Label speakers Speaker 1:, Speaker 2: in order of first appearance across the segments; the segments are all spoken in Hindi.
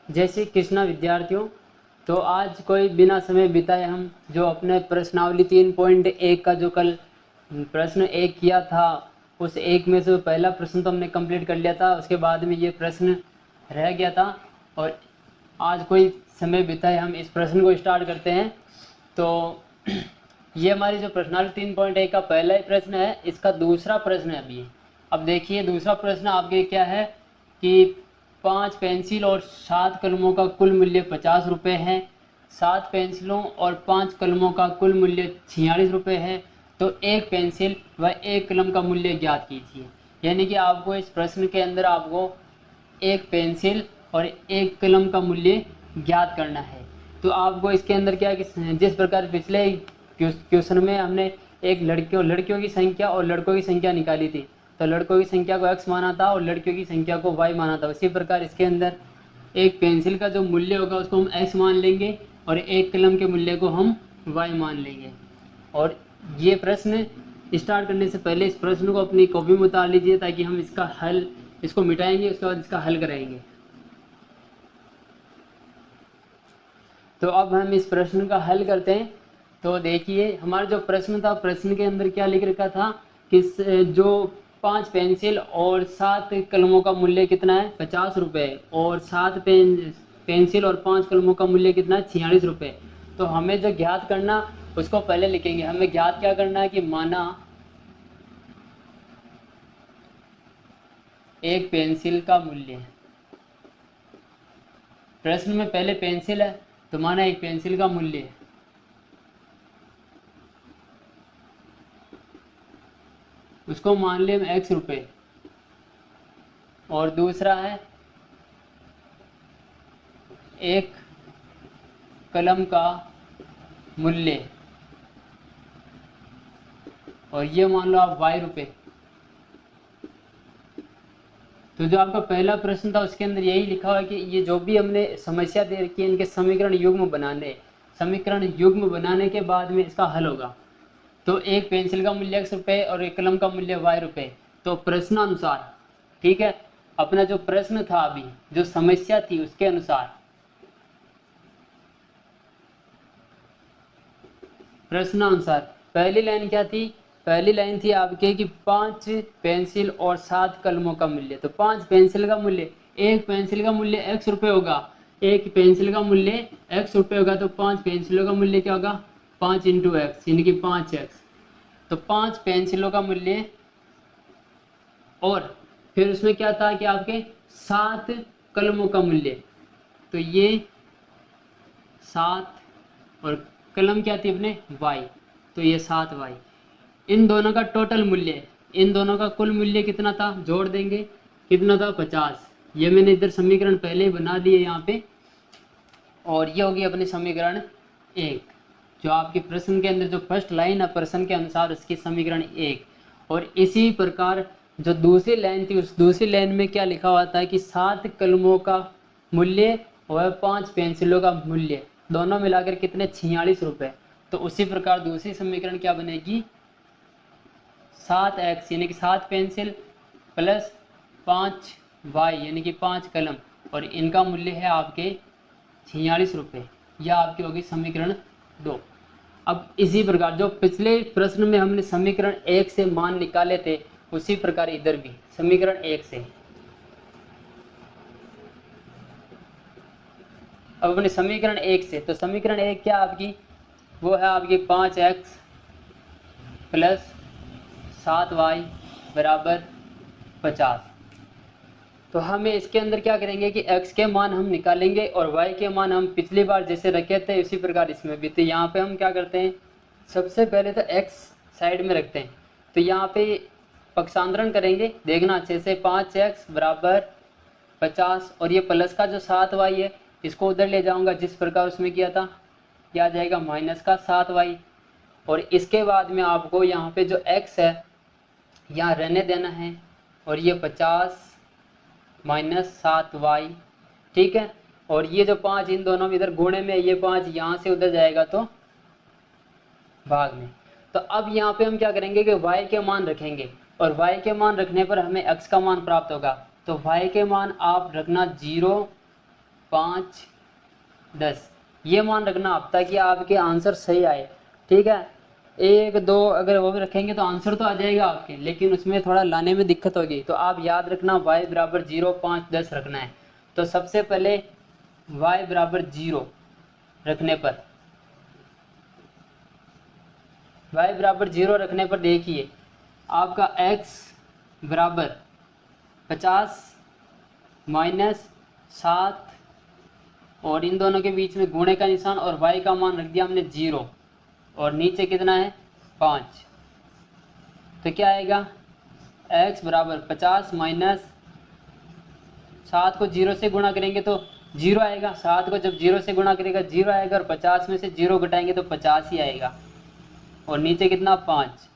Speaker 1: जय श्री कृष्णा विद्यार्थियों। तो आज कोई बिना समय बिताए हम जो अपने प्रश्नावली 3.1 का जो कल प्रश्न एक किया था, उस एक में से पहला प्रश्न तो हमने कंप्लीट कर लिया था। उसके बाद में ये प्रश्न रह गया था और आज कोई समय बिताए हम इस प्रश्न को स्टार्ट करते हैं। तो ये हमारी जो प्रश्नावली 3.1 का पहला ही प्रश्न है, इसका दूसरा प्रश्न है अभी। अब देखिए दूसरा प्रश्न आपके क्या है कि 5 पेंसिल और 7 कलमों का कुल मूल्य 50 रुपये है। 7 पेंसिलों और 5 कलमों का कुल मूल्य 46 रुपये है। तो एक पेंसिल व एक कलम का मूल्य ज्ञात कीजिए। यानी कि आपको इस प्रश्न के अंदर आपको एक पेंसिल और एक कलम का मूल्य ज्ञात करना है। तो आपको इसके अंदर क्या जिस प्रकार पिछले क्वेश्चन में हमने एक लड़कियों की संख्या और लड़कों की संख्या निकाली थी, तो लड़कों की संख्या को x माना था और लड़कियों की संख्या को y माना था। उसी प्रकार इसके अंदर एक पेंसिल का जो मूल्य होगा उसको हम x मान लेंगे और एक कलम के मूल्य को हम y मान लेंगे। और ये प्रश्न स्टार्ट करने से पहले इस प्रश्न को अपनी कॉपी में उतार लीजिए ताकि हम इसका हल इसको मिटाएंगे, उसके बाद इसका हल कराएंगे। तो अब हम इस प्रश्न का हल करते हैं। तो देखिए हमारा जो प्रश्न था, प्रश्न के अंदर क्या लिख रखा था कि जो 5 पेंसिल और 7 कलमों का मूल्य कितना है 50 रुपये और 7 पेंसिल और 5 कलमों का मूल्य कितना है 46 रुपये। तो हमें जो ज्ञात करना उसको पहले लिखेंगे। हमें ज्ञात क्या करना है कि माना एक पेंसिल का मूल्य, प्रश्न में पहले पेंसिल है तो माना एक पेंसिल का मूल्य है, उसको मान लें x रुपये। और दूसरा है एक कलम का मूल्य और ये मान लो आप y रुपये। तो जो आपका पहला प्रश्न था उसके अंदर यही लिखा हुआ है कि ये जो भी हमने समस्या दे रखी है इनके समीकरण युग्म बनाने के बाद में इसका हल होगा। तो एक पेंसिल का मूल्य x रुपये और एक कलम का मूल्य y रुपये। तो प्रश्नानुसार, ठीक है, अपना जो प्रश्न था अभी जो समस्या थी उसके अनुसार प्रश्नानुसार पहली लाइन क्या थी, पहली लाइन थी आपके कि 5 पेंसिल और 7 कलमों का मूल्य। तो 5 पेंसिल का मूल्य, एक पेंसिल का मूल्य x रुपये होगा, एक पेंसिल का मूल्य x रुपये होगा। तो 5 पेंसिलों का मूल्य क्या होगा 5 × x यानी कि 5x। तो 5 पेंसिलों का मूल्य और फिर उसमें क्या था कि आपके 7 कलमों का मूल्य। तो ये 7 और कलम क्या थी अपने y, तो ये 7y। इन दोनों का टोटल मूल्य, इन दोनों का कुल मूल्य कितना था जोड़ देंगे, कितना था 50। ये मैंने इधर समीकरण पहले ही बना दिए यहाँ पे। और ये होगी अपने समीकरण 1, जो आपके प्रश्न के अंदर जो फर्स्ट लाइन है प्रश्न के अनुसार उसकी समीकरण 1। और इसी प्रकार जो दूसरी लाइन थी उस दूसरी लाइन में क्या लिखा हुआ था कि 7 कलमों का मूल्य और 5 पेंसिलों का मूल्य दोनों मिलाकर कितने 46 रुपये। तो उसी प्रकार दूसरी समीकरण क्या बनेगी 7x यानी कि 7 पेंसिल प्लस 5y यानी कि 5 कलम और इनका मूल्य है आपके 46 रुपये। यह आपकी होगी समीकरण 2। अब इसी प्रकार जो पिछले प्रश्न में हमने समीकरण 1 से मान निकाले थे उसी प्रकार इधर भी समीकरण 1 से। अब अपने समीकरण 1 से, तो समीकरण 1 क्या आपकी, वो है आपकी 5x प्लस 7y बराबर 50। तो हमें इसके अंदर क्या करेंगे कि x के मान हम निकालेंगे और y के मान हम पिछली बार जैसे रखे थे उसी प्रकार इसमें भी। तो यहाँ पे हम क्या करते हैं, सबसे पहले तो x साइड में रखते हैं। तो यहाँ पे पक्षांतरण करेंगे, देखना अच्छे से, 5x बराबर 50 और ये प्लस का जो 7y है इसको उधर ले जाऊँगा जिस प्रकार उसमें किया था, क्या आ जाएगा माइनस का 7y। और इसके बाद में आपको यहाँ पे जो x है यहाँ रहने देना है और ये 50 माइनस 7y, ठीक है। और ये जो 5 इन दोनों में इधर गुणे में, ये 5 यहाँ से उधर जाएगा तो भाग में। तो अब यहाँ पे हम क्या करेंगे कि y के मान रखेंगे और y के मान रखने पर हमें x का मान प्राप्त होगा। तो y के मान आप रखना 0 5 10 ये मान रखना आप, ताकि आपके आंसर सही आए। ठीक है, 1 2 अगर वो भी रखेंगे तो आंसर तो आ जाएगा आपके, लेकिन उसमें थोड़ा लाने में दिक्कत होगी। तो आप याद रखना y बराबर 0 5 10 रखना है। तो सबसे पहले y बराबर 0 रखने पर, y बराबर 0 रखने पर देखिए आपका x बराबर 50 माइनस 7 और इन दोनों के बीच में गुणे का निशान और y का मान रख दिया हमने 0 और नीचे कितना है 5। तो क्या आएगा x बराबर 50 माइनस 7 को 0 से गुणा करेंगे तो 0 आएगा। 7 को जब 0 से गुणा करेगा 0 आएगा और 50 में से 0 घटाएंगे तो 50 ही आएगा। और नीचे कितना 5,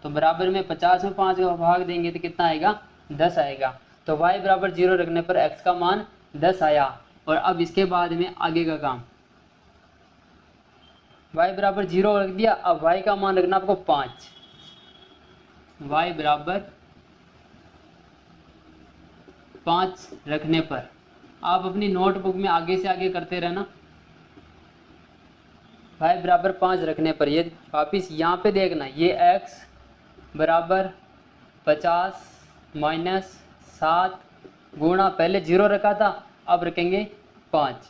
Speaker 1: तो बराबर में 50 में 5 का भाग देंगे तो कितना आएगा 10 आएगा। तो y बराबर 0 रखने पर x का मान 10 आया। और अब इसके बाद में आगे का काम, y बराबर 0 रख दिया, अब y का मान रखना आपको 5। y बराबर 5 रखने पर आप अपनी नोटबुक में आगे से आगे करते रहना। y बराबर 5 रखने पर ये वापिस यहाँ पे देखना, ये x बराबर 50 माइनस 7 गुणा, पहले 0 रखा था अब रखेंगे 5,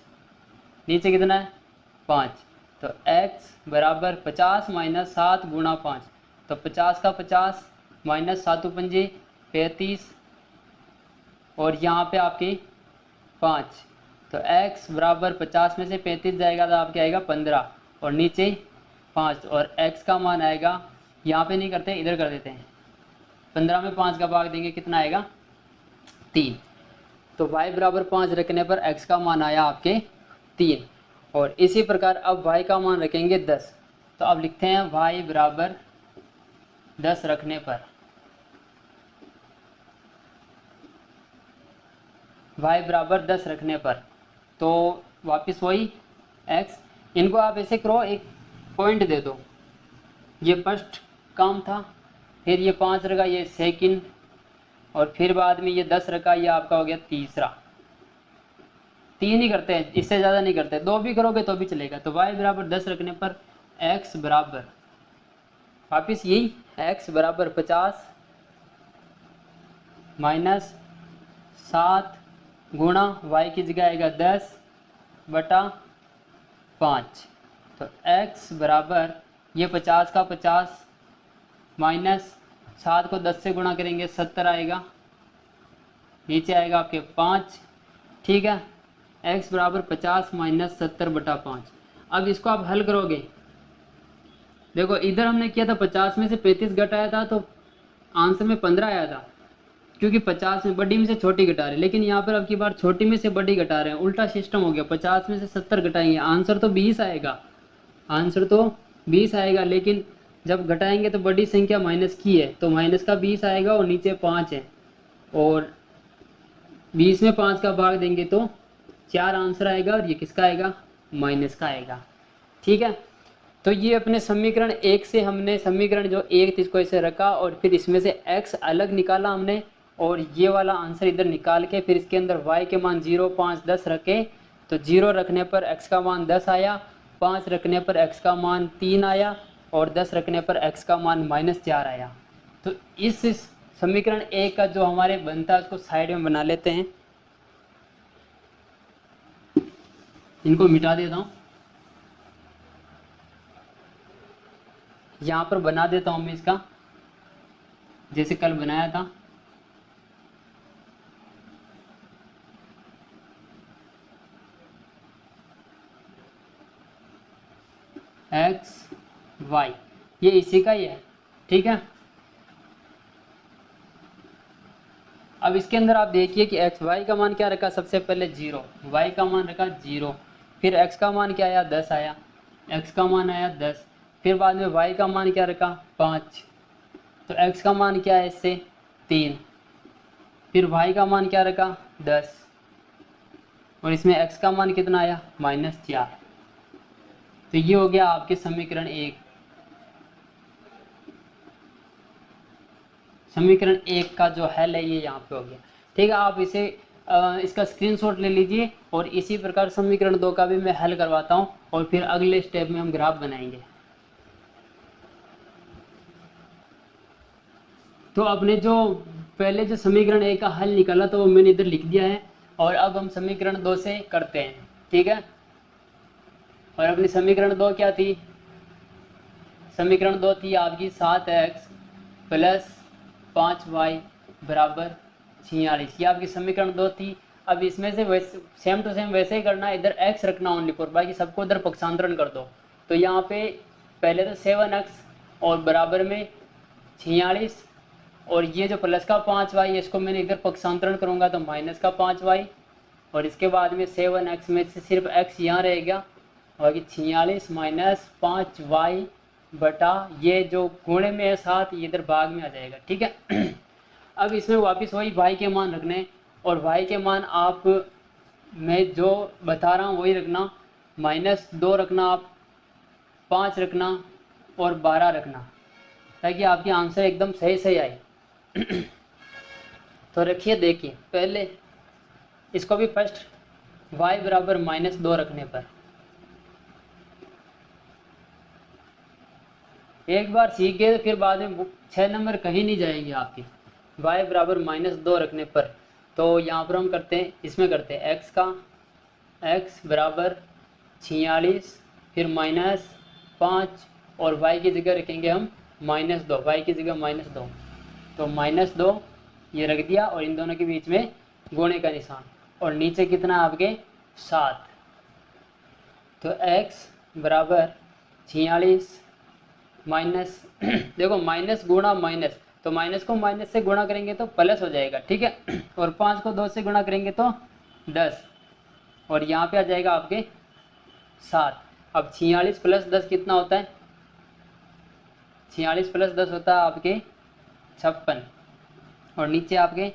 Speaker 1: नीचे कितना है 5। तो x बराबर 50 माइनस 7 गुणा 5, तो 50 का 50 माइनस 7 पंजे 35 और यहाँ पे आपके 5। तो x बराबर 50 में से 35 जाएगा तो आपके आएगा 15 और नीचे 5 और x का मान आएगा, यहाँ पे नहीं करते इधर कर देते हैं, 15 में 5 का भाग देंगे कितना आएगा 3। तो y बराबर 5 रखने पर x का मान आया आपके 3। और इसी प्रकार अब y का मान रखेंगे 10। तो अब लिखते हैं y बराबर 10 रखने पर, y बराबर 10 रखने पर तो वापस वही x, इनको आप ऐसे करो एक पॉइंट दे दो, ये फर्स्ट काम था, फिर ये 5 रखा ये सेकंड, और फिर बाद में ये 10 रखा ये आपका हो गया तीसरा। 3 ही करते हैं, इससे ज़्यादा नहीं करते, 2 भी करोगे तो भी चलेगा। तो y बराबर 10 रखने पर x बराबर वापिस यही x बराबर 50 माइनस 7 गुणा y की जगह आएगा 10 बटा 5। तो x बराबर ये 50 का 50 माइनस 7 को 10 से गुणा करेंगे 70 आएगा, नीचे आएगा आपके 5। ठीक है, x बराबर 50 माइनस 70 बटा 5। अब इसको आप हल करोगे, देखो इधर हमने किया था 50 में से 35 घटाया था तो आंसर में 15 आया था, क्योंकि 50 में बड़ी में से छोटी घटा रहे हैं, लेकिन यहाँ पर अब की बार छोटी में से बड़ी घटा रहे हैं, उल्टा सिस्टम हो गया। 50 में से 70 घटाएंगे आंसर तो 20 आएगा, आंसर तो 20 आएगा, लेकिन जब घटाएंगे तो बड़ी संख्या माइनस की है तो माइनस का 20 आएगा और नीचे 5 है, और 20 में 5 का भाग देंगे तो 4 आंसर आएगा, और ये किसका आएगा माइनस का आएगा। ठीक है, तो ये अपने समीकरण 1 से हमने समीकरण जो 1 थी इसको ऐसे रखा और फिर इसमें से x अलग निकाला हमने, और ये वाला आंसर इधर निकाल के फिर इसके अंदर y के मान 0 5 10 रखे। तो 0 रखने पर x का मान 10 आया, 5 रखने पर x का मान 3 आया, और 10 रखने पर x का मान -4 आया। तो इस समीकरण 1 का जो हमारे बनता है उसको साइड में बना लेते हैं, इनको मिटा देता हूँ, यहाँ पर बना देता हूँ मैं इसका जैसे कल बनाया था। x y ये इसी का ही है। ठीक है, अब इसके अंदर आप देखिए कि x y का मान क्या रखा, सबसे पहले 0, y का मान रखा 0, फिर x का मान क्या आया 10 आया, x का मान आया 10, फिर बाद में y का मान क्या रखा 5, तो x का मान क्या है इससे 3, फिर y का मान क्या रखा 10, और इसमें x का मान कितना आया -4। तो ये हो गया आपके समीकरण 1, समीकरण 1 का जो हल है ये यहाँ पे हो गया। ठीक है, आप इसे इसका स्क्रीनशॉट ले लीजिए और इसी प्रकार समीकरण 2 का भी मैं हल करवाता हूँ और फिर अगले स्टेप में हम ग्राफ बनाएंगे। तो आपने जो पहले जो समीकरण 1 का हल निकाला तो वो मैंने इधर लिख दिया है और अब हम समीकरण 2 से करते हैं, ठीक है। और अपनी समीकरण 2 क्या थी? समीकरण 2 थी आपकी 7x प्लस 5y बराबर 46। ये आपकी समीकरण 2 थी। अब इसमें से वैसे सेम टू सेम वैसे ही करना, इधर x रखना ओनली फॉर, बाकी सबको इधर पक्षांतरण कर दो। तो यहाँ पे पहले तो 7x और बराबर में 46 और ये जो प्लस का 5y इसको मैंने इधर पक्षांतरण करूँगा तो माइनस का 5y और इसके बाद में 7x में से सिर्फ x यहाँ रहेगा, बाकी 46 माइनस 5y बटा ये जो गुणे में है 7 ये इधर भाग में आ जाएगा, ठीक है। अब इसमें वापस वही y के मान रखने और y के मान आप मैं जो बता रहा हूँ वही रखना, -2 रखना आप, 5 रखना और 12 रखना, ताकि आपकी आंसर एकदम सही सही आए। तो रखिए, देखिए पहले इसको भी फर्स्ट y बराबर -2 रखने पर एक बार सीख गए तो फिर बाद में 6 नंबर कहीं नहीं जाएंगे आपकी। y बराबर -2 रखने पर तो यहाँ पर हम करते हैं, इसमें करते हैं x बराबर 46 फिर -5 और y की जगह रखेंगे हम -2, y की जगह -2 तो -2 ये रख दिया और इन दोनों के बीच में गुणे का निशान और नीचे कितना आपके 7। तो x बराबर 46 माइनस देखो माइनस गुणा माइनस, तो माइनस को माइनस से गुणा करेंगे तो प्लस हो जाएगा, ठीक है। और 5 को 2 से गुणा करेंगे तो 10 और यहाँ पे आ जाएगा आपके 7। अब 46 प्लस 10 कितना होता है? 46 प्लस 10 होता है आपके 56 और नीचे आपके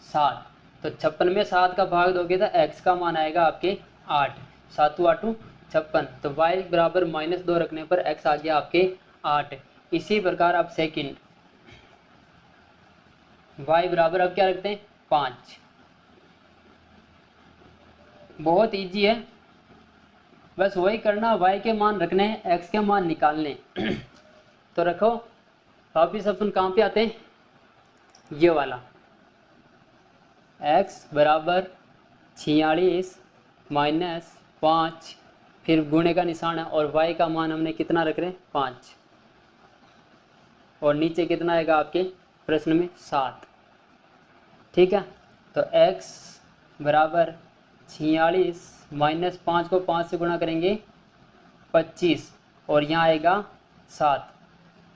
Speaker 1: 7। तो 56 में 7 का भाग दोगे तो x का मान आएगा आपके 8, 7 8 56। तो y बराबर -2 रखने पर x आ गया आपके 8। इसी प्रकार आप सेकंड y बराबर अब क्या रखते हैं 5। बहुत इजी है, बस वही करना, y के मान रखने हैं, x के मान निकालने। तो रखो, वापिस अपन कहाँ पे आते हैं, ये वाला x बराबर 46 माइनस 5 फिर गुणे का निशान है और y का मान हमने कितना रख रहे हैं 5 और नीचे कितना आएगा आपके प्रश्न में 7, ठीक है। तो x बराबर 46 माइनस 5 को 5 से गुणा करेंगे 25 और यहाँ आएगा 7।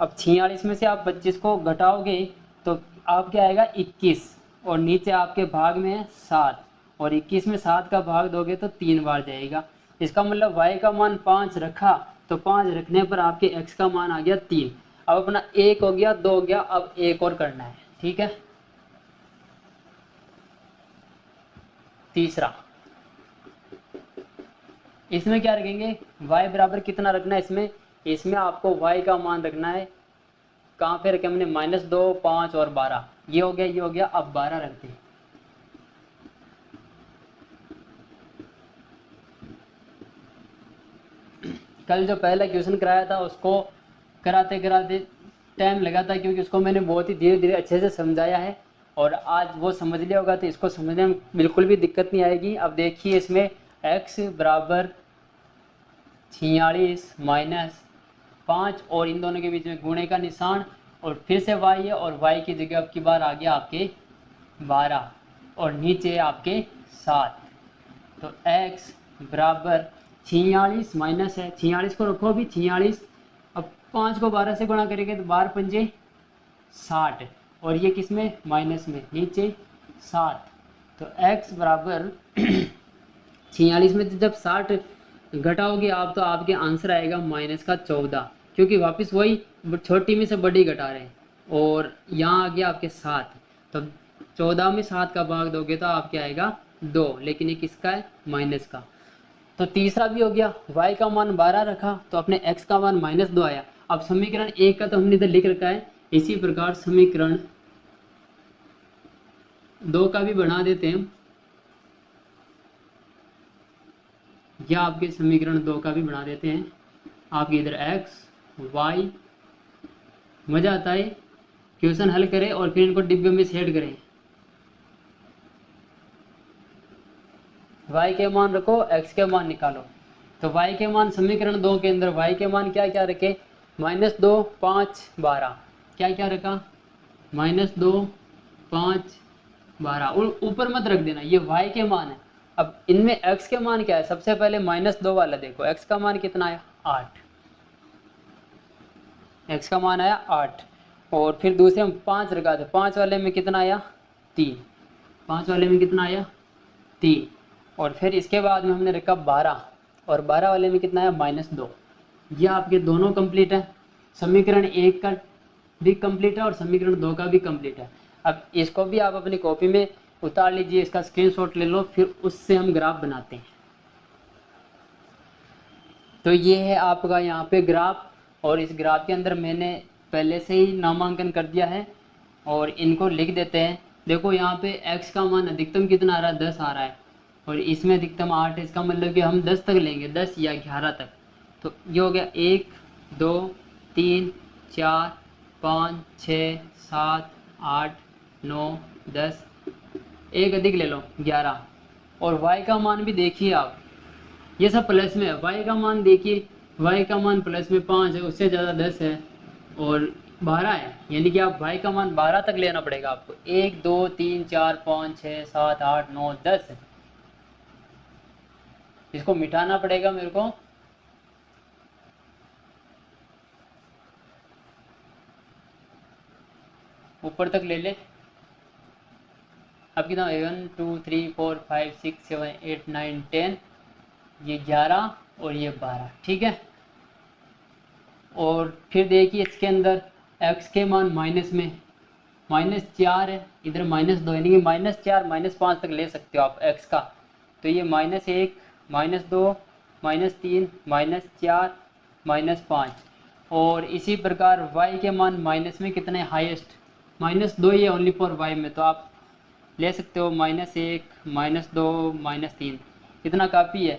Speaker 1: अब 46 में से आप 25 को घटाओगे तो आपके आएगा 21 और नीचे आपके भाग में है 7 और 21 में 7 का भाग दोगे तो 3 बार जाएगा। इसका मतलब y का मान 5 रखा तो 5 रखने पर आपके x का मान आ गया 3। अब अपना 1 हो गया, 2 हो गया, अब एक और करना है, ठीक है। तीसरा, इसमें क्या रखेंगे, y बराबर कितना रखना है इसमें, इसमें आपको y का मान रखना है, कहाँ पे रखे हमने -2 5 और 12, ये हो गया ये हो गया, अब 12 रखते हैं। कल जो पहला क्वेश्चन कराया था उसको कराते कराते टाइम लगा था, क्योंकि उसको मैंने बहुत ही धीरे धीरे अच्छे से समझाया है और आज वो समझ लिया होगा तो इसको समझने में बिल्कुल भी दिक्कत नहीं आएगी। अब देखिए इसमें x बराबर 46 माइनस 5 और इन दोनों के बीच में गुणे का निशान और फिर से y है और y की जगह अब की बार आ गया आपके 12 और नीचे आपके 7। तो x बराबर 46 माइनस है, 46 को रखो अभी 46, अब 5 को 12 से गुणा करेंगे तो 12 पंजे 60 और ये किस में माइनस में, नीचे 7। तो x बराबर 46 में जब 60 घटाओगे आप तो आपके आंसर आएगा -14, क्योंकि वापस वही छोटी में से बड़ी घटा रहे हैं और यहाँ आ गया आपके 7। तो 14 में 7 का भाग दोगे तो आपके आएगा 2, लेकिन ये किसका है, माइनस का। तो तीसरा भी हो गया, y का मान 12 रखा तो अपने x का मान -2 आया। अब समीकरण 1 का तो हमने इधर लिख रखा है, इसी प्रकार समीकरण 2 का भी बना देते हैं। या आपके समीकरण 2 का भी बना देते हैं। आपके इधर x y, मज़ा आता है क्वेश्चन हल करें और फिर इनको डिब्बे में सेट करें। y के मान रखो, x के मान निकालो। तो y के मान समीकरण 2 के अंदर y के मान क्या क्या रखे, -2 5 12, क्या क्या रखा, -2 5 12, और ऊपर मत रख देना, ये y के मान है। अब इनमें x के मान क्या है, सबसे पहले -2 वाला देखो, x का मान कितना आया 8, x का मान आया 8, और फिर दूसरे में 5 रखा था, 5 वाले में कितना आया 3, 5 वाले में कितना आया 3, और फिर इसके बाद में हमने रखा 12, और 12 वाले में कितना आया -2। यह आपके दोनों कंप्लीट है, समीकरण 1 का भी कंप्लीट है और समीकरण 2 का भी कंप्लीट है। अब इसको भी आप अपनी कॉपी में उतार लीजिए, इसका स्क्रीनशॉट ले लो, फिर उससे हम ग्राफ बनाते हैं। तो ये है आपका यहाँ पे ग्राफ, और इस ग्राफ के अंदर मैंने पहले से ही नामांकन कर दिया है, और इनको लिख देते हैं। देखो यहाँ पे x का मान अधिकतम कितना आ रहा है, 10 आ रहा है, और इसमें अधिकतम 8 है, इसका मतलब कि हम 10 तक लेंगे, 10 या 11 तक। तो ये हो गया 1 2 3 4 5 6 7 8 9 10, एक अधिक ले लो 11, और y का मान भी देखिए आप, ये सब प्लस में है। y का मान देखिए, y का मान प्लस में 5 है, उससे ज़्यादा 10 है और 12 है, यानी कि आप y का मान 12 तक लेना पड़ेगा आपको। 1 2 3 4 5 6 7 8 9 10, इसको मिटाना पड़ेगा मेरे को। ऊपर तक ले ले, अब कितना 1 2 3 4 5 6 7 8 9 10, ये 11 और ये 12, ठीक है। और फिर देखिए इसके अंदर x के मान माइनस में -4 है, इधर -2, यानी कि -4 -5 तक ले सकते हो आप x का। तो ये -1 -2 -3 -4 -5, और इसी प्रकार y के मान माइनस में कितने हाईएस्ट, -2 ये ओनली फॉर y में, तो आप ले सकते हो -1 -2 -3, इतना काफ़ी है,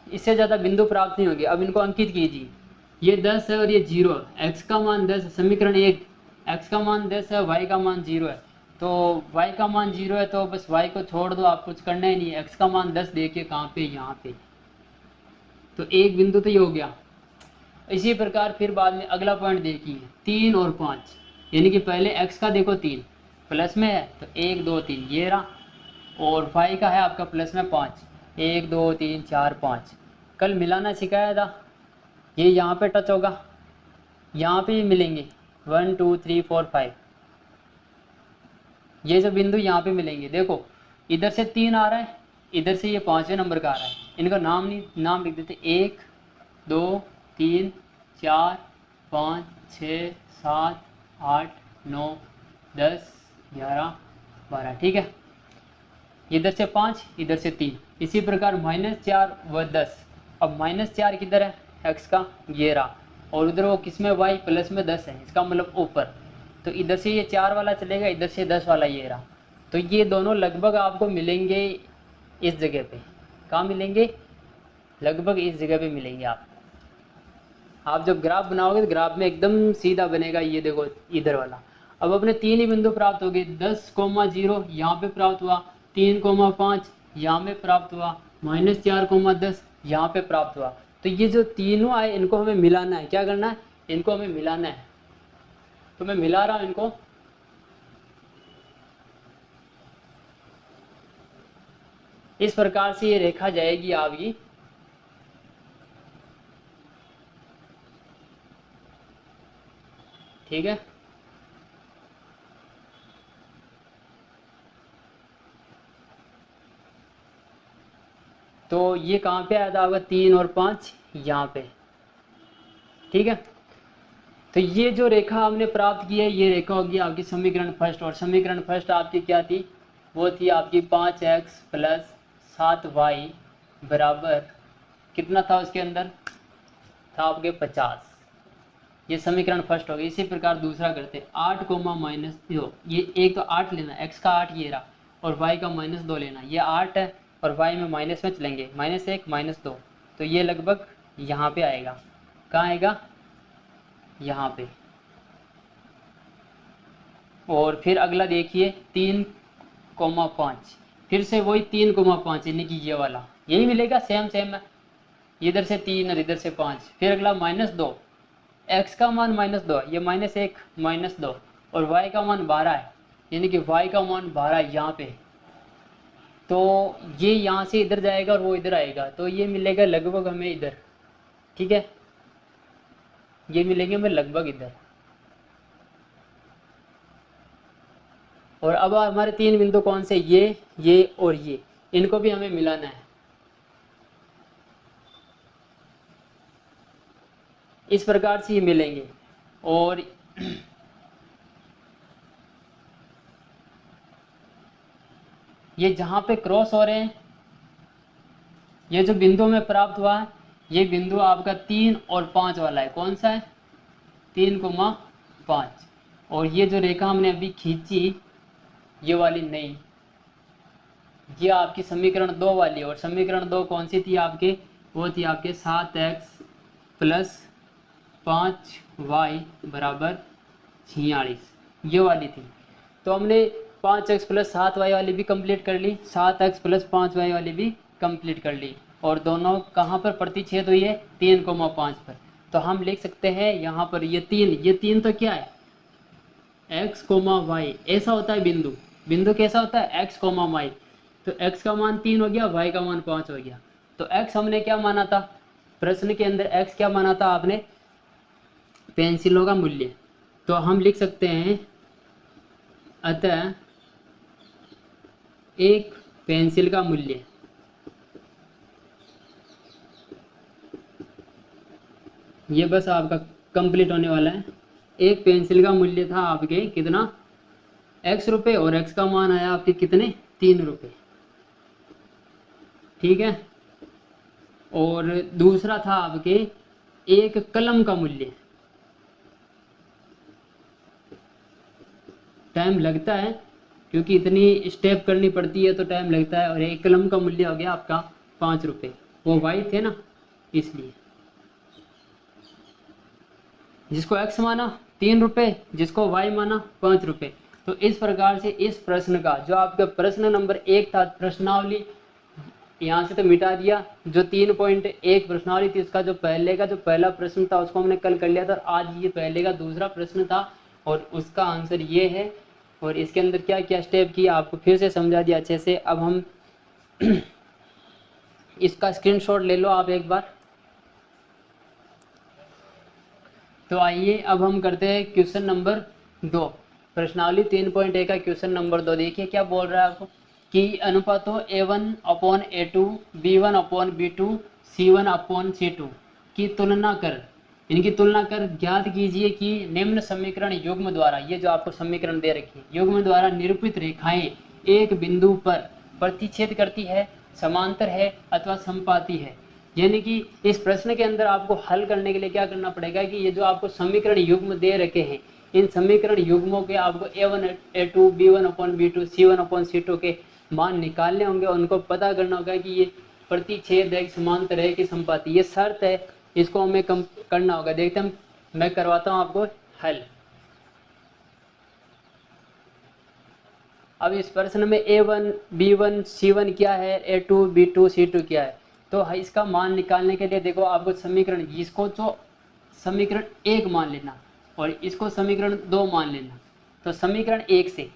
Speaker 1: इससे ज़्यादा बिंदु प्राप्त नहीं होगी। अब इनको अंकित कीजिए, ये 10 है और ये 0 है, x का मान 10 है, समीकरण 1, x का मान 10 है, y का मान 0 है, तो y का मान 0 है तो बस y को छोड़ दो, आप कुछ करना ही नहीं है। x का मान 10 देखिए कहाँ पे, यहाँ पे, तो एक बिंदु तो ये हो गया। इसी प्रकार फिर बाद में अगला पॉइंट देखिए 3 और 5, यानी कि पहले x का देखो 3 प्लस में है, तो 1 2 3 ये रहा, और y का है आपका प्लस में 5, 1 2 3 4 5, कल मिलाना सिखाया था, ये यहाँ पे टच होगा, यहाँ पे मिलेंगे 1 2 3 4 5, ये जो बिंदु यहाँ पे मिलेंगे। देखो इधर से 3 आ रहा है, इधर से ये 5वें नंबर का आ रहा है, इनका नाम लिख देते 1 2 3 4 5 6 7 8 9 10 11 12, ठीक है। इधर से 5 इधर से 3, इसी प्रकार -4 व 10। अब -4 किधर है, x का ये रहा, और उधर वो किस में y प्लस में 10 है, इसका मतलब ऊपर, तो इधर से ये 4 वाला चलेगा, इधर से 10 वाला ये रहा, तो ये दोनों लगभग आपको मिलेंगे इस जगह पे। कहाँ मिलेंगे, लगभग इस जगह पे मिलेंगे आप जब ग्राफ बनाओगे तो ग्राफ में एकदम सीधा बनेगा, ये देखो इधर वाला। अब अपने 3 ही बिंदु प्राप्त हो गए, 10,0 यहाँ पे प्राप्त हुआ, 3,5 यहाँ पे प्राप्त हुआ, -4,10 यहाँ पे प्राप्त हुआ। तो ये जो तीनों आए इनको हमें मिलाना है, क्या करना है, इनको हमें मिलाना है। तो मैं मिला रहा हूँ इनको, इस प्रकार से ये रेखा जाएगी आपकी, ठीक है। तो ये कहाँ पे आया था आपका 3 और 5 यहाँ पे, ठीक है। तो ये जो रेखा हमने प्राप्त की है, ये रेखा होगी आपकी समीकरण फर्स्ट, और समीकरण फर्स्ट आपकी क्या थी, वो थी आपकी 5x + 7y बराबर कितना था, उसके अंदर था आपके 50, ये समीकरण फर्स्ट हो गई। इसी प्रकार दूसरा करते 8 -2, ये एक तो 8 लेना, x का 8 ये रहा, और y का -2 लेना, ये 8 है और y में माइनस में चलेंगे, -1 -2, तो ये लगभग यहाँ पे आएगा। कहाँ आएगा? यहाँ पे। और फिर अगला देखिए 3,5, फिर से वही 3,5 यानी कि ये वाला यही मिलेगा, सेम सेम है, इधर से 3 और इधर से 5। फिर अगला -2, x का मान -2, ये -1 -2, और y का मान 12 है, यानी कि y का मान 12 यहाँ पे। तो ये यहाँ से इधर जाएगा और वो इधर आएगा, तो ये मिलेगा लगभग हमें इधर। ठीक है, ये मिलेंगे हमें लगभग इधर। और अब हमारे 3 बिंदु कौन से? ये और ये, इनको भी हमें मिलाना है। इस प्रकार से ये मिलेंगे। और ये जहाँ पे क्रॉस हो रहे हैं, ये जो बिंदु में प्राप्त हुआ है, ये बिंदु आपका 3 और 5 वाला है। कौन सा है? 3,5। और ये जो रेखा हमने अभी खींची, ये वाली नहीं, ये आपकी समीकरण 2 वाली। और समीकरण 2 कौन सी थी आपके? वो थी आपके 7x + 5y = 46, ये वाली थी। तो हमने 5x + 7y वाली भी कंप्लीट कर ली, 7x + 5y वाली भी कंप्लीट कर ली। और दोनों कहाँ पर प्रतिच्छेद हुई है? 3,5 पर। तो हम लिख सकते हैं यहाँ पर ये 3 तो क्या है? x, y, ऐसा होता है बिंदु। बिंदु कैसा होता है? x, y। तो x का मान 3 हो गया, y का मान 5 हो गया। तो x हमने क्या माना था प्रश्न के अंदर? x क्या माना था आपने? पेंसिलों का मूल्य। तो हम लिख सकते हैं, अतः एक पेंसिल का मूल्य, ये बस आपका कंप्लीट होने वाला है। एक पेंसिल का मूल्य था आपके कितना? x रुपये, और x का मान आया आपके कितने? 3 रुपये। ठीक है। और दूसरा था आपके एक कलम का मूल्य। टाइम लगता है क्योंकि इतनी स्टेप करनी पड़ती है, तो टाइम लगता है। और एक कलम का मूल्य हो गया आपका 5 रुपये। वो वाई थे ना, इसलिए। जिसको x माना 3 रुपये, जिसको y माना 5 रुपये। तो इस प्रकार से इस प्रश्न का जो आपका प्रश्न नंबर 1 था, प्रश्नावली यहाँ से तो मिटा दिया। जो 3.1 प्रश्नावली थी, उसका जो पहला प्रश्न था उसको हमने कल कर लिया था। और आज ये पहले का दूसरा प्रश्न था और उसका आंसर ये है। और इसके अंदर क्या क्या स्टेप किया आपको फिर से समझा दिया अच्छे से। अब हम इसका स्क्रीनशॉट ले लो आप एक बार। तो आइए अब हम करते हैं क्वेश्चन नंबर 2, प्रश्नावली 3.1 का क्वेश्चन नंबर 2। देखिए क्या बोल रहा है आपको कि अनुपातों A1/A2, B1/B2, C1/C2 की तुलना कर, इनकी तुलना कर ज्ञात कीजिए कि निम्न समीकरण युग्म द्वारा, ये जो आपको समीकरण दे रखी है, युग्म द्वारा निरूपित रेखाएं एक बिंदु पर प्रतिच्छेद करती है, समांतर है अथवा समपाती है। यानी कि इस प्रश्न के अंदर आपको हल करने के लिए क्या करना पड़ेगा कि ये जो आपको समीकरण युग्म दे रखे हैं, इन समीकरण युग्मों के आपको A1/A2, B1/B2, C1/C2 के मान निकालने होंगे। उनको पता करना होगा कि ये प्रतिच्छेद है, समांतर है कि समपाती, ये शर्त है, इसको हमें कम करना होगा। देखते हैं, मैं करवाता हूँ आपको हल। अब इस प्रश्न में A1, B1, C1 क्या है, A2, B2, C2 क्या है। तो इसका मान निकालने के लिए देखो आपको समीकरण, इसको तो समीकरण 1 मान लेना और इसको समीकरण 2 मान लेना। तो समीकरण 1 से,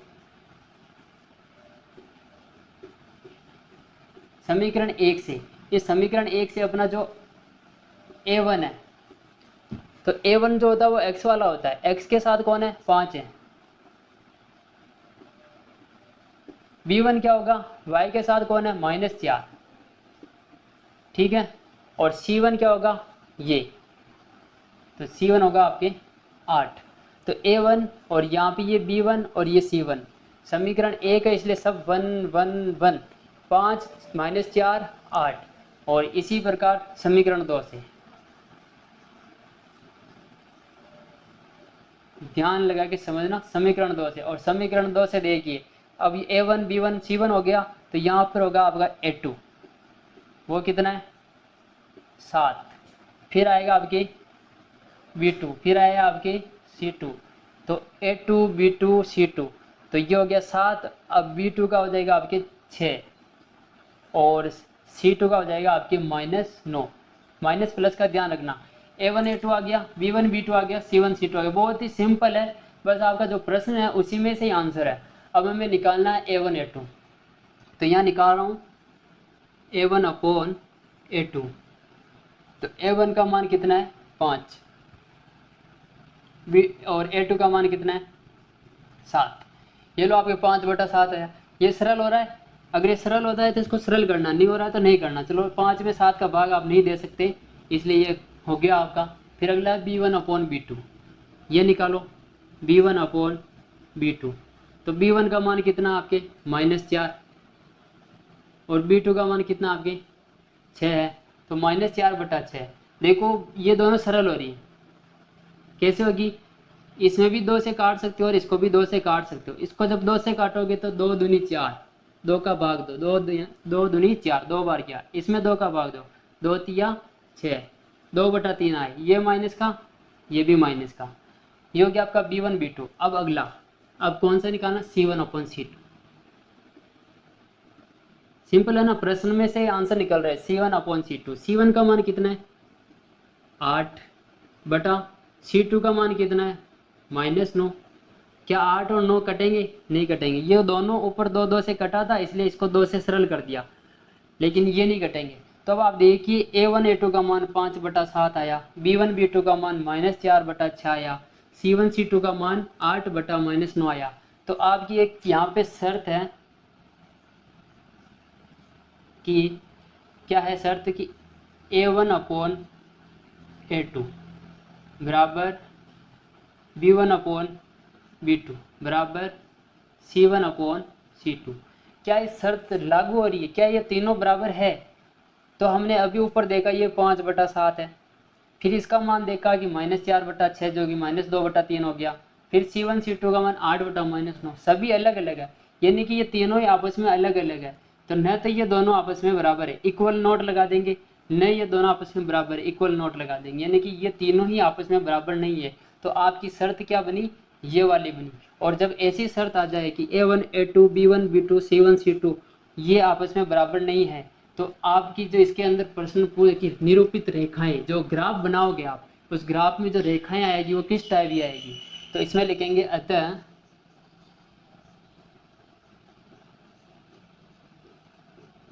Speaker 1: समीकरण 1 से, इस समीकरण 1 से अपना जो A1 है, तो A1 जो होता है वो x वाला होता है। x के साथ कौन है? 5 है। B1 क्या होगा? y के साथ कौन है? -4। ठीक है। और C1 क्या होगा? ये, तो C1 होगा आपके 8। तो A1 और यहाँ पे ये B1 और ये C1, समीकरण 1 है इसलिए सब 1 1 1, 5 -4 8। और इसी प्रकार समीकरण 2 से, ध्यान लगा के समझना, समीकरण 2 से। और समीकरण 2 से देखिए, अब ये A1 B1 C1 हो गया, तो यहाँ पर होगा आपका A2, वो कितना है? 7, फिर आएगा आपके V2, फिर आएगा आपके C2, तो A2 B2 C2, तो ये हो गया 7। अब B2 का हो जाएगा आपके 6 और C2 का हो जाएगा आपके -9। माइनस प्लस का ध्यान रखना। A1 A2 आ गया, B1 B2 आ गया, C1 C2 आ गया। बहुत ही सिंपल है, बस आपका जो प्रश्न है उसी में से ही आंसर है। अब हमें निकालना है A1 A2, तो यहाँ निकाल रहा हूँ A1 अपॉन A2। तो A1 का मान कितना है 5, और A2 का मान कितना है 7। ये लो आपके 5/7 है। ये सरल हो रहा है, अगर ये सरल होता है तो इसको सरल करना, नहीं हो रहा है तो नहीं करना। चलो 5 में 7 का भाग आप नहीं दे सकते, इसलिए ये हो गया आपका। फिर अगला है B1 अपॉन B2, ये निकालो B1 अपॉन B2। तो B1 का मान कितना आपके -4 और B2 का मान कितना आपके 6 है, तो -4/6। देखो ये दोनों सरल हो रही है, कैसे होगी, इसमें भी 2 से काट सकते हो और इसको भी 2 से काट सकते हो। इसको जब 2 से काटोगे तो 2 दूनी 4, 2 का भाग दो, 2 दूनी 4, 2 बार 4, इसमें 2 का भाग दो, 2 तिया 6, 2/3 आए, ये माइनस का, ये भी माइनस का। ये हो गया आपका B1 B2। अब अगला, अब कौन सा निकालना, C1 अपॉन C2। सिंपल है ना, प्रश्न में से आंसर निकल रहा है C1 अपॉन C2। C1 का मान कितना है 8 बटा C2 का मान कितना है -9। क्या 8 और 9 कटेंगे, नहीं कटेंगे। ये दोनों ऊपर 2 2 से कटा था, इसलिए इसको 2 से सरल कर दिया, लेकिन ये नहीं कटेंगे। तो अब आप देखिए A1 A2 का मान 5/7 आया, B1 B2 का मान -4/6 आया, C1 C2 का मान 8/-9 आया। तो आपकी एक यहाँ पे शर्त है कि क्या है शर्त कि A1 अपॉन A2 बराबर B1 अपॉन B2 बराबर C1 अपॉन C2। क्या इस शर्त लागू हो रही है, क्या ये तीनों बराबर है। तो हमने अभी ऊपर देखा ये 5/7 है, फिर इसका मान देखा कि -4/6 जो कि -2/3 हो गया, फिर C1 C2 का मान 8/-9, सभी अलग अलग है, यानी कि ये तीनों ही आपस में अलग अलग है। तो न तो ये दोनों आपस में बराबर है, इक्वल नोट लगा देंगे, न ये दोनों आपस में बराबर है, इक्वल नोट लगा देंगे, यानी कि ये तीनों ही आपस में बराबर नहीं है। तो आपकी शर्त क्या बनी, ये वाली बनी। और जब ऐसी शर्त आ जाए कि A1 A2 B1 B2 C1 C2 ये आपस में बराबर नहीं है, तो आपकी जो इसके अंदर प्रश्न पूरे की निरूपित रेखाएं, जो ग्राफ बनाओगे आप, उस ग्राफ में जो रेखाएं आएगी वो किस टाइप की आएगी। तो इसमें लिखेंगे अतः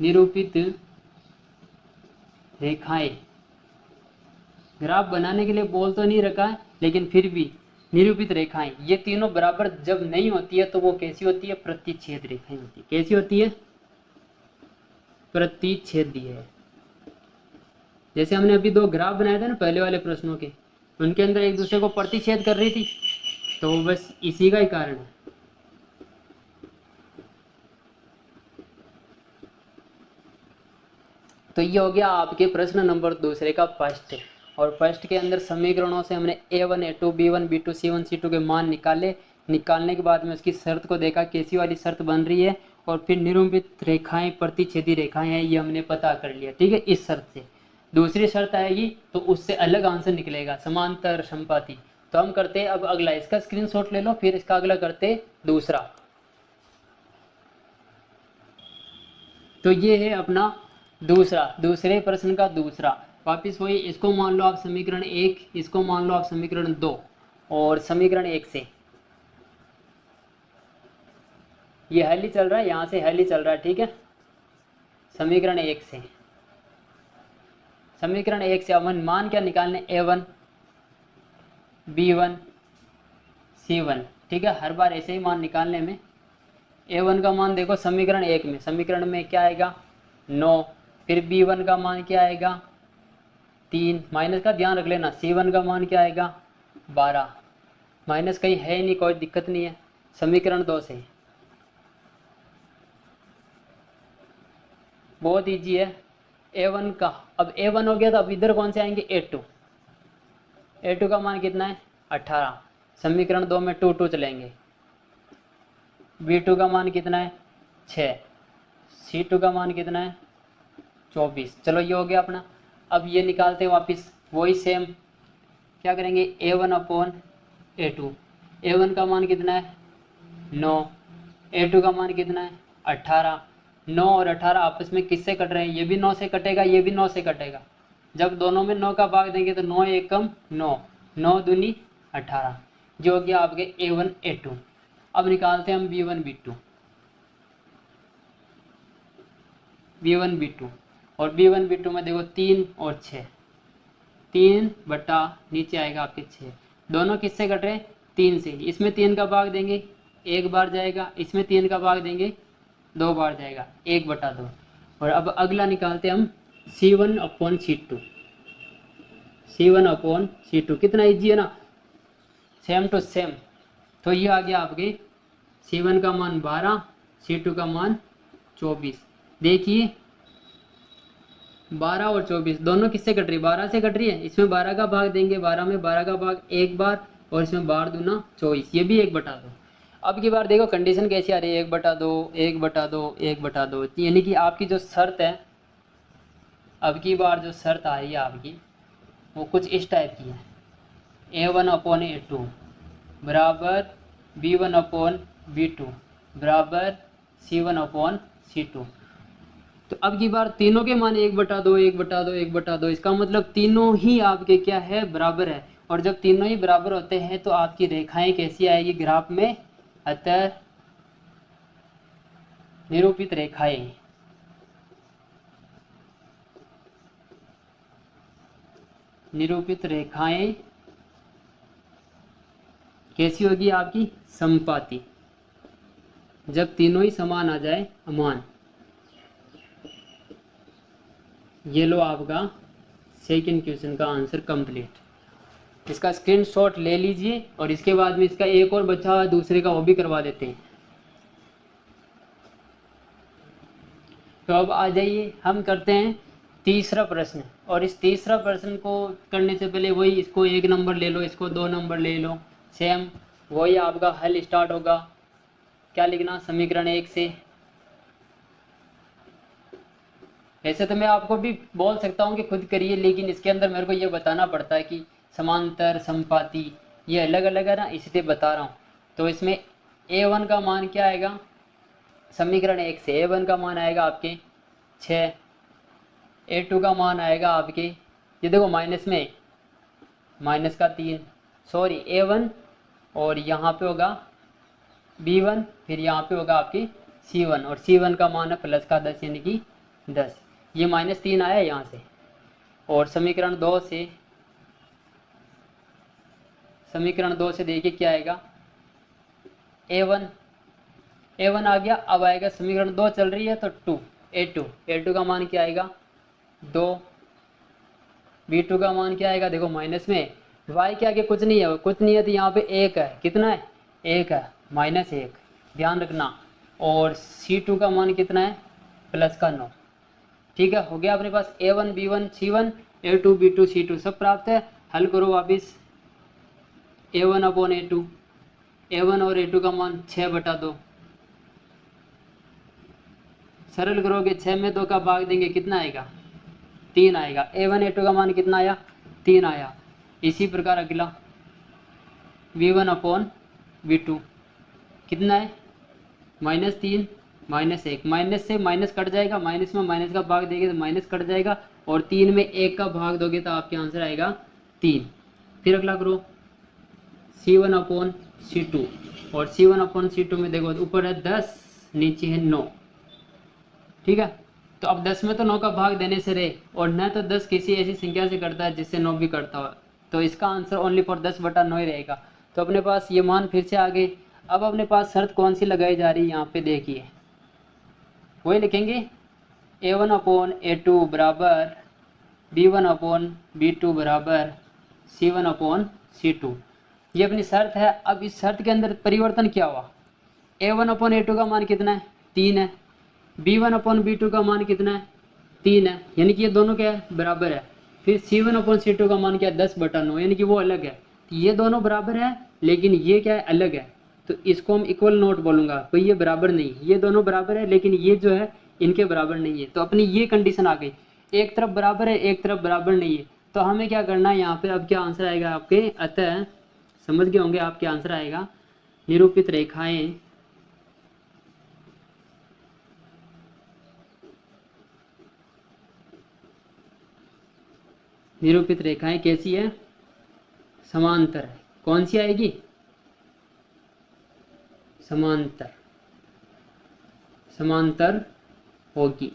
Speaker 1: निरूपित रेखाएं। ग्राफ बनाने के लिए बोल तो नहीं रखा है, लेकिन फिर भी निरूपित रेखाएं, ये तीनों बराबर जब नहीं होती है तो वो कैसी होती है, प्रतिच्छेद रेखाएं होती है। कैसी होती है, प्रतिच्छेदीय है। जैसे हमने अभी 2 ग्राफ बनाए थे ना पहले वाले प्रश्नों के, उनके अंदर एक दूसरे को प्रतिच्छेद कर रही थी, तो वो बस इसी का ही कारण है। तो ये हो गया आपके प्रश्न नंबर दूसरे का फर्स्ट। और फर्स्ट के अंदर समीकरणों से हमने A1 A2 B1 B2 C1 C2 के मान निकाले। निकालने के बाद में उसकी शर्त को देखा कैसी वाली शर्त बन रही है, और फिर निरूपित रेखाएं प्रतिच्छेदी रेखाएं हैं ये हमने पता कर लिया। ठीक है, इस शर्त से दूसरी शर्त आएगी तो उससे अलग आंसर निकलेगा, समांतर संपाती। तो हम करते हैं अब अगला, इसका स्क्रीनशॉट ले लो, फिर इसका अगला करते दूसरा। तो ये है अपना दूसरे प्रश्न का दूसरा। वापिस वही, इसको मान लो आप समीकरण 1, इसको मान लो आप समीकरण 2, और समीकरण 1 से ये हल ही चल रहा है, यहाँ से हल ही चल रहा है। ठीक है, समीकरण 1 से, समीकरण 1 से अपन मान क्या निकालने, A1 B1 C1। ठीक है, हर बार ऐसे ही मान निकालने में। A1 का मान देखो समीकरण 1 में, समीकरण में क्या आएगा 9, फिर B1 का मान क्या आएगा 3, माइनस का ध्यान रख लेना। C1 का मान क्या आएगा 12, माइनस कहीं है ही नहीं, कोई दिक्कत नहीं है। समीकरण 2 से बहुत ईजी है। A1 का, अब A1 हो गया तो अब इधर कौन से आएंगे A2। A2 का मान कितना है 18, समीकरण 2 में 2 2 चलेंगे। B2 का मान कितना है 6, C2 का मान कितना है 24। चलो ये हो गया अपना। अब ये निकालते हैं वापस, वही सेम क्या करेंगे, A1 अपॉन A2। A1 का मान कितना है 9, A2 का मान कितना है 18। 9 और 18 आपस में किससे कट रहे हैं, ये भी 9 से कटेगा, ये भी 9 से कटेगा। जब दोनों में 9 का भाग देंगे तो 9 एकम 9, 9 दूनी 18, जो हो गया आपके A1 A2। अब निकालते हैं हम B1 B2, B1 B2। और B1 B2 में देखो 3 और 6, 3 बटा नीचे आएगा आपके 6, दोनों किससे कट रहे हैं 3 से। इसमें 3 का भाग देंगे 1 बार जाएगा, इसमें 3 का भाग देंगे 2 बार जाएगा, 1 बटा 2। और अब अगला निकालते हैं हम C1 upon C2, C1 upon C2। कितना ईजी है ना, सेम टू सेम। तो ये आ गया आपके C1 का मान 12, C2 का मान 24। देखिए 12 और 24 दोनों किससे कट रही है, 12 से कट रही है। इसमें 12 का भाग देंगे, 12 में 12 का भाग 1 बार, और इसमें 12 दूना 24, ये भी 1 बटा 2। अब की बार देखो कंडीशन कैसी आ रही है, 1 बटा 2, 1 बटा 2, 1 बटा 2। यानी कि आपकी जो शर्त है, अब की बार जो शर्त आ रही है आपकी वो कुछ इस टाइप की है, A1 अपॉन A2 बराबर B1 अपॉन B2 बराबर C1 अपॉन C2। तो अब की बार तीनों के मान 1 बटा 2, 1 बटा 2, 1 बटा 2। इसका मतलब तीनों ही आपके क्या है, बराबर है। और जब तीनों ही बराबर होते हैं तो आपकी रेखाएं कैसी आएगी ग्राफ में, अतः निरूपित रेखाएं, निरूपित रेखाएं कैसी होगी आपकी, समपाती। जब तीनों ही समान आ जाए, अमान। ये लो आपका सेकंड क्वेश्चन का आंसर कंप्लीट। इसका स्क्रीनशॉट ले लीजिए और इसके बाद में इसका एक और बचा हुआ दूसरे का वो भी करवा देते हैं। तो अब आ जाइए हम करते हैं तीसरा प्रश्न। और इस तीसरा प्रश्न को करने से पहले वही, इसको 1 नंबर ले लो, इसको 2 नंबर ले लो, सेम वही आपका हल स्टार्ट होगा। क्या लिखना, समीकरण 1 से। वैसे तो मैं आपको भी बोल सकता हूँ कि खुद करिए, लेकिन इसके अंदर मेरे को ये बताना पड़ता है कि समांतर समपाती ये अलग अलग है ना, इसलिए बता रहा हूँ। तो इसमें A1 का मान क्या आएगा, समीकरण 1 से A1 का मान आएगा आपके 6, A2 का मान आएगा आपके, ये देखो माइनस में माइनस का 3, सॉरी A1, और यहाँ पे होगा B1, फिर यहाँ पे होगा आपकी C1, और C1 का मान है प्लस का 10 यानी कि 10। ये -3 आया यहाँ से। और समीकरण 2 से, समीकरण 2 से देखिए क्या आएगा, A1 आ गया। अब आएगा समीकरण 2 चल रही है तो 2, A2 का मान क्या आएगा 2, B2 का मान क्या आएगा, देखो माइनस में y के आगे कुछ नहीं है, कुछ नहीं है तो यहाँ पे 1 है, कितना है 1 है, -1 ध्यान रखना। और C2 का मान कितना है प्लस का 9। ठीक है, हो गया अपने पास A1 B1 C1 A2 B2 C2 सब प्राप्त है। हल करो वापिस, A1 अपॉन A2, A1 और A2 का मान 6 बटा 2, सरल करोगे 6 में 2 का भाग देंगे कितना आएगा 3 आएगा। A1 A2 का मान कितना आया 3 आया। इसी प्रकार अगला B1 अपॉन B2 कितना है -3 -1, माइनस से माइनस कट जाएगा, माइनस में माइनस का भाग देंगे तो माइनस कट जाएगा, और 3 में 1 का भाग दोगे तो आपके आंसर आएगा 3। फिर अगला करो C1 अपॉन C2, और C1 अपॉन C2 में देखो ऊपर है 10 नीचे है 9। ठीक है, तो अब 10 में तो 9 का भाग देने से रहे, और न तो 10 किसी ऐसी संख्या से करता है जिससे 9 भी करता हो, तो इसका आंसर ओनली फॉर 10 बटा 9 ही रहेगा। तो अपने पास ये मान फिर से आ गए। अब अपने पास शर्त कौन सी लगाई जा रही है यहाँ पे देखिए, वही लिखेंगे A1 अपॉन A2 बराबर B1 अपॉन B2 बराबर C1 अपॉन C2, ये अपनी शर्त है। अब इस शर्त के अंदर परिवर्तन क्या हुआ, A1 अपॉन A2 का मान कितना है 3 है, B1 अपॉन B2 का मान कितना है 3 है, यानी कि ये दोनों क्या है बराबर है। फिर C1 अपॉन C2 का मान क्या है 10 बटा 9, यानी कि वो अलग है। ये दोनों बराबर है लेकिन ये क्या है अलग है, तो इसको हम इक्वल नोट बोलूँगा, कोई ये बराबर नहीं, ये दोनों बराबर है लेकिन ये जो है इनके बराबर नहीं है। तो अपनी ये कंडीशन आ गई। एक तरफ बराबर है, एक तरफ बराबर नहीं है, तो हमें क्या करना है यहाँ पे। अब क्या आंसर आएगा आपके, अतः समझ गए होंगे आपके, आंसर आएगा निरूपित रेखाएं निरूपित रेखाएं कैसी है, समांतर है। कौन सी आएगी, समांतर, समांतर होगी।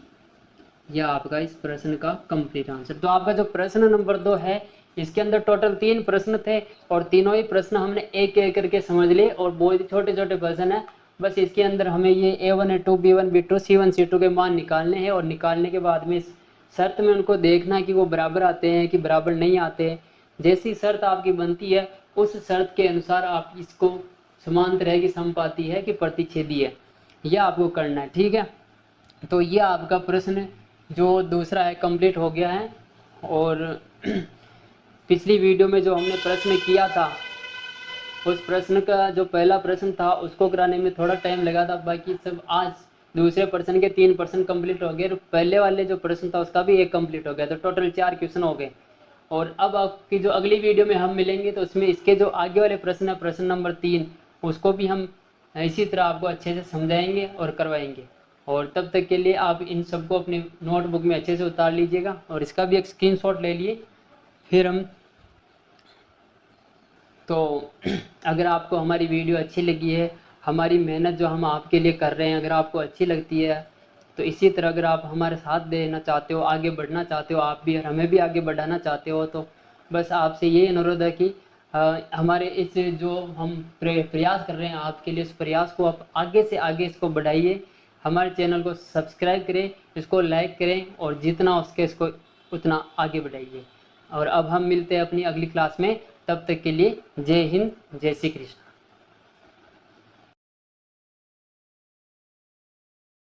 Speaker 1: यह आपका इस प्रश्न का कंप्लीट आंसर। तो आपका जो प्रश्न नंबर 2 है, इसके अंदर टोटल 3 प्रश्न थे और तीनों ही प्रश्न हमने एक एक करके समझ लिए और बहुत ही छोटे छोटे प्रश्न है। बस इसके अंदर हमें ये A1 A2 B1 B2 C1 C2 के मान निकालने हैं और निकालने के बाद में इस शर्त में उनको देखना है कि वो बराबर आते हैं कि बराबर नहीं आते। जैसी शर्त आपकी बनती है उस शर्त के अनुसार आप इसको समांतर है कि समपाती है कि प्रतिच्छेदी है, यह आपको करना है। ठीक है, तो ये आपका प्रश्न जो दूसरा है कंप्लीट हो गया है। और पिछली वीडियो में जो हमने प्रश्न किया था, उस प्रश्न का जो पहला प्रश्न था उसको कराने में थोड़ा टाइम लगा था, बाकी सब आज दूसरे प्रश्न के 3 प्रश्न कंप्लीट हो गए और पहले वाले जो प्रश्न था उसका भी 1 कंप्लीट हो गया, तो टोटल 4 क्वेश्चन हो गए। और अब आपकी जो अगली वीडियो में हम मिलेंगे तो उसमें इसके जो आगे वाले प्रश्न है, प्रश्न नंबर 3, उसको भी हम इसी तरह आपको अच्छे से समझाएंगे और करवाएंगे। और तब तक के लिए आप इन सबको अपनी नोटबुक में अच्छे से उतार लीजिएगा और इसका भी एक स्क्रीनशॉट ले लिए। फिर हम तो अगर आपको हमारी वीडियो अच्छी लगी है, हमारी मेहनत जो हम आपके लिए कर रहे हैं अगर आपको अच्छी लगती है, तो इसी तरह अगर आप हमारे साथ देना चाहते हो, आगे बढ़ना चाहते हो आप भी और हमें भी आगे बढ़ाना चाहते हो, तो बस आपसे ये अनुरोध है कि हमारे इस जो हम प्रयास कर रहे हैं आपके लिए, इस प्रयास को आप आगे से आगे इसको बढ़ाइए। हमारे चैनल को सब्सक्राइब करें, इसको लाइक करें और जितना हो सके इसको उतना आगे बढ़ाइए। और अब हम मिलते हैं अपनी अगली क्लास में, तब तक के लिए जय हिंद, जय श्री कृष्ण।